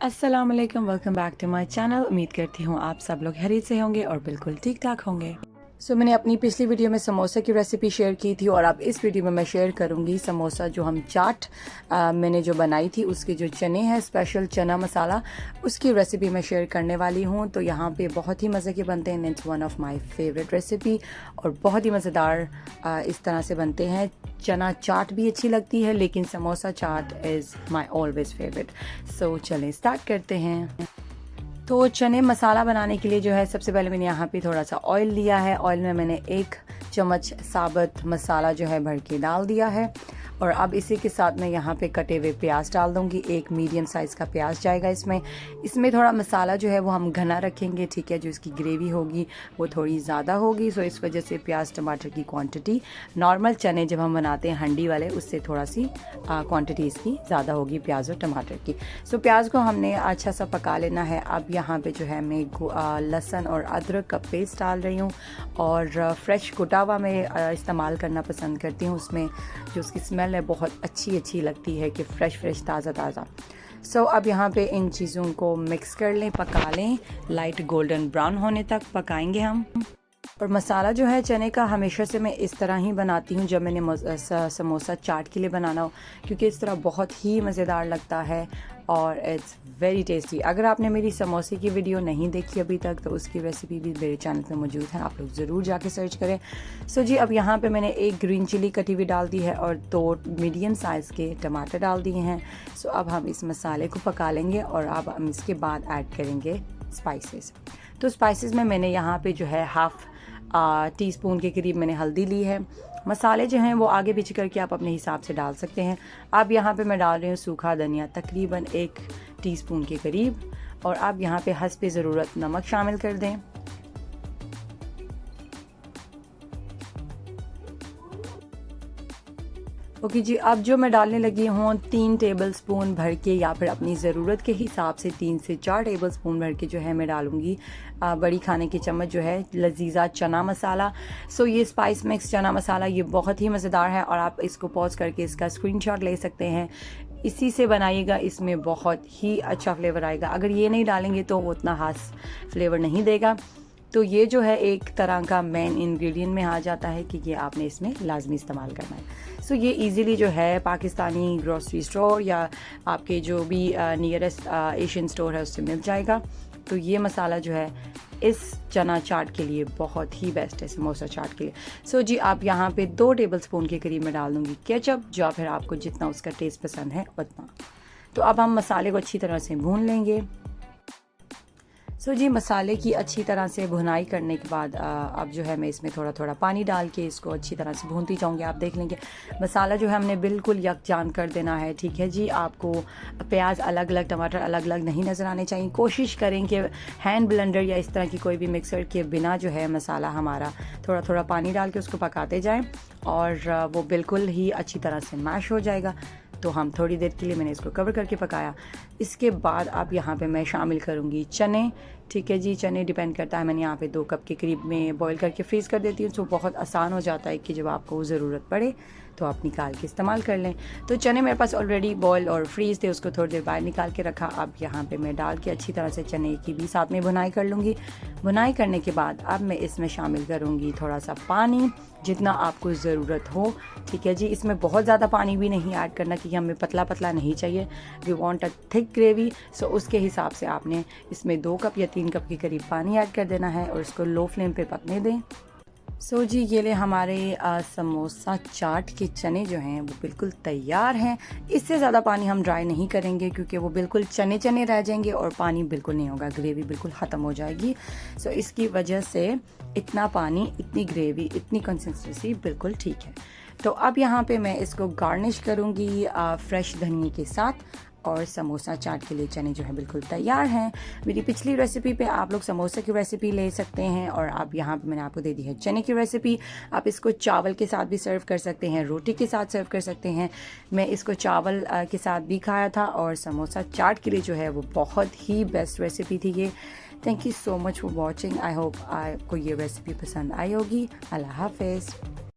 अस्सलाम वालेकुम, welcome back to my channel. उम्मीद करती हूँ आप सब लोग खैरियत से होंगे और बिल्कुल ठीक ठाक होंगे। मैंने अपनी पिछली वीडियो में समोसा की रेसिपी शेयर की थी और अब इस वीडियो में मैं शेयर करूँगी समोसा जो हम चाट मैंने जो बनाई थी उसके जो चने हैं स्पेशल चना मसाला उसकी रेसिपी मैं शेयर करने वाली हूँ। तो यहाँ पे बहुत ही मज़े के बनते हैं। It's one of my favourite recipe और बहुत ही मज़ेदार इस तरह से बनते हैं। चना चाट भी अच्छी लगती है लेकिन samosa chaat is my always favourite. सो चलें स्टार्ट करते हैं। तो चने मसाला बनाने के लिए जो है सबसे पहले मैंने यहाँ पे थोड़ा सा ऑयल लिया है। ऑयल में मैंने 1 चम्मच साबुत मसाला जो है भर के डाल दिया है और अब इसी के साथ मैं यहाँ पे कटे हुए प्याज डाल दूँगी। 1 मीडियम साइज़ का प्याज जाएगा इसमें थोड़ा मसाला जो है वो हम घना रखेंगे, ठीक है। जो इसकी ग्रेवी होगी वो थोड़ी ज़्यादा होगी, सो इस वजह से प्याज टमाटर की क्वांटिटी नॉर्मल चने जब हम बनाते हैं हंडी वाले उससे थोड़ा सी क्वांटिटी इसकी ज़्यादा होगी प्याज और टमाटर की। सो प्याज को हमने अच्छा सा पका लेना है। अब यहाँ पर जो है मैं लहसुन और अदरक का पेस्ट डाल रही हूँ और फ्रेश कुटा हुआ मैं इस्तेमाल करना पसंद करती हूँ। उसमें जो उसकी स्मेल है बहुत अच्छी लगती है कि फ्रेश ताज़ा। सो अब यहाँ पे इन चीज़ों को मिक्स कर लें, पका लें, लाइट गोल्डन ब्राउन होने तक पकाएंगे हम। और मसाला जो है चने का हमेशा से मैं इस तरह ही बनाती हूँ जब मैंने समोसा चाट के लिए बनाना हो, क्योंकि इस तरह बहुत ही मज़ेदार लगता है और इट्स वेरी टेस्टी। अगर आपने मेरी समोसे की वीडियो नहीं देखी अभी तक तो उसकी रेसिपी भी मेरे चैनल पे मौजूद है, आप लोग ज़रूर जाके सर्च करें। सो जी अब यहाँ पे मैंने 1 ग्रीन चिली कटी हुई डाल दी है और 2 मीडियम साइज़ के टमाटर डाल दिए हैं। सो अब हम इस मसाले को पका लेंगे और अब हम इसके बाद ऐड करेंगे स्पाइसेस। तो स्पाइसेस में मैंने यहाँ पे जो है हाफ़ टीस्पून के करीब मैंने हल्दी ली है। मसाले जो हैं वो आगे पीछे करके आप अपने हिसाब से डाल सकते हैं। अब यहाँ पे मैं डाल रही हूँ सूखा धनिया तकरीबन 1 टीस्पून के करीब और अब यहाँ पे हस्बे ज़रूरत नमक शामिल कर दें। ओके जी, अब जो मैं डालने लगी हूँ 3 टेबलस्पून भर के या फिर अपनी ज़रूरत के हिसाब से 3 से 4 टेबलस्पून भर के जो है मैं डालूँगी बड़ी खाने की चम्मच जो है लजीजा चना मसाला। सो ये स्पाइस मिक्स चना मसाला ये बहुत ही मज़ेदार है और आप इसको पॉज करके इसका स्क्रीनशॉट ले सकते हैं। इसी से बनाइएगा, इसमें बहुत ही अच्छा फ्लेवर आएगा। अगर ये नहीं डालेंगे तो वो उतना खास फ्लेवर नहीं देगा। तो ये जो है एक तरह का मेन इंग्रेडिएंट में आ जाता है कि ये आपने इसमें लाजमी इस्तेमाल करना है। सो ये इजीली जो है पाकिस्तानी ग्रोसरी स्टोर या आपके जो भी नियरेस्ट एशियन स्टोर है उससे मिल जाएगा। तो ये मसाला जो है इस चना चाट के लिए बहुत ही बेस्ट है, समोसा चाट के लिए। सो जी आप यहाँ पे 2 टेबलस्पून के करीब मैं डाल दूँगी केचप, जो फिर आपको जितना उसका टेस्ट पसंद है उतना। तो अब हम मसाले को अच्छी तरह से भून लेंगे। सो जी मसाले की अच्छी तरह से भुनाई करने के बाद अब जो है मैं इसमें थोड़ा पानी डाल के इसको अच्छी तरह से भूनती जाऊँगी। आप देख लेंगे मसाला जो है हमने बिल्कुल यकजान कर देना है, ठीक है जी। आपको प्याज अलग अलग टमाटर अलग अलग नहीं नज़र आने चाहिए। कोशिश करें कि हैंड ब्लेंडर या इस तरह की कोई भी मिक्सर के बिना जो है मसाला हमारा थोड़ा पानी डाल के उसको पकाते जाएँ और वो बिल्कुल ही अच्छी तरह से मैश हो जाएगा। तो हम थोड़ी देर के लिए मैंने इसको कवर करके पकाया। इसके बाद अब यहाँ पे मैं शामिल करूँगी चने, ठीक है जी। चने डिपेंड करता है, मैंने यहाँ पे 2 कप के करीब में बॉईल करके फ्रीज़ कर देती हूँ। तो बहुत आसान हो जाता है कि जब आपको ज़रूरत पड़े तो आप निकाल के इस्तेमाल कर लें। तो चने मेरे पास ऑलरेडी बॉयल और फ्रीज़ थे, उसको थोड़ी देर बाहर निकाल के रखा। अब यहाँ पे मैं डाल के अच्छी तरह से चने की भी साथ में भुनाई कर लूँगी। भुनाई करने के बाद अब मैं इसमें शामिल करूँगी थोड़ा सा पानी, जितना आपको ज़रूरत हो, ठीक है जी। इसमें बहुत ज़्यादा पानी भी नहीं ऐड करना कि हमें पतला नहीं चाहिए, we want a thick gravy. So उसके हिसाब से आपने इसमें 2 कप या 3 कप के करीब पानी ऐड कर देना है और इसको लो फ्लेम पे पकने दें। सो जी ये ले हमारे समोसा चाट के चने जो हैं वो बिल्कुल तैयार हैं। इससे ज़्यादा पानी हम ड्राई नहीं करेंगे क्योंकि वो बिल्कुल चने रह जाएंगे और पानी बिल्कुल नहीं होगा, ग्रेवी बिल्कुल ख़त्म हो जाएगी। सो इसकी वजह से इतना पानी, इतनी ग्रेवी, इतनी कंसिस्टेंसी बिल्कुल ठीक है। तो अब यहाँ पे मैं इसको गार्निश करूँगी फ्रेश धनिया के साथ और समोसा चाट के लिए चने जो है बिल्कुल तैयार हैं। मेरी पिछली रेसिपी पे आप लोग समोसा की रेसिपी ले सकते हैं और अब यहाँ पे मैंने आपको दे दी है चने की रेसिपी। आप इसको चावल के साथ भी सर्व कर सकते हैं, रोटी के साथ सर्व कर सकते हैं। मैं इसको चावल के साथ भी खाया था और समोसा चाट के लिए जो है वो बहुत ही बेस्ट रेसिपी थी ये। Thank you so much for watching. I hope आपको ये रेसिपी पसंद आई होगी। अल्लाह हाफिज़।